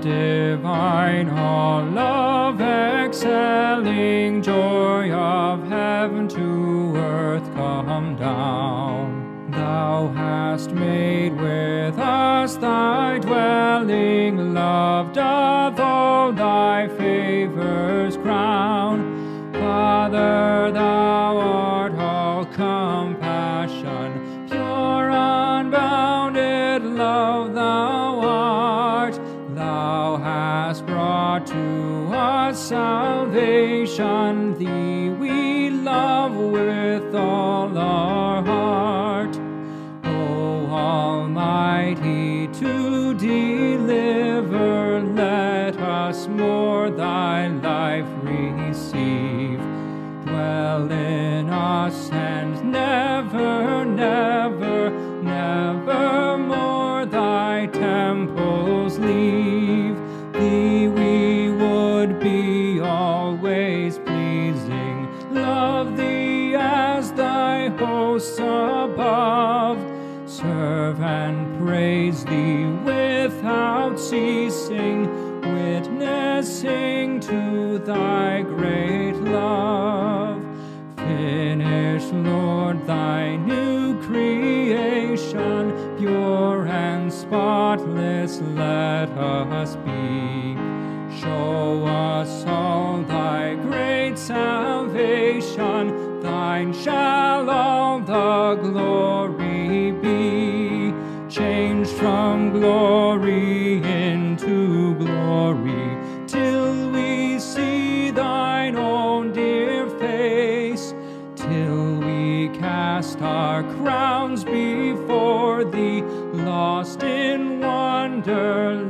divine, all love excelling, joy of heaven to earth come down. Thou hast made with us thy dwelling, love doth all thy favors crown. Father, thou art all compassion, pure unbounded love thou art. Thou hast brought to us salvation, thee we love with all our heart. O Almighty, to deliver, let us more thy life receive. Dwell in us and never, never, never more thy temples leave. Thee we would be always pleasing, love thee as thy hosts above, serve and praise thee without ceasing, witnessing to thy great love. Finish, Lord, thy new creation, pure and spotless let us be. Show us all thy great salvation, thine shall all the glory be. Changed from glory into glory, till we see thine own dear face, till we cast our crowns before thee, lost in wonder.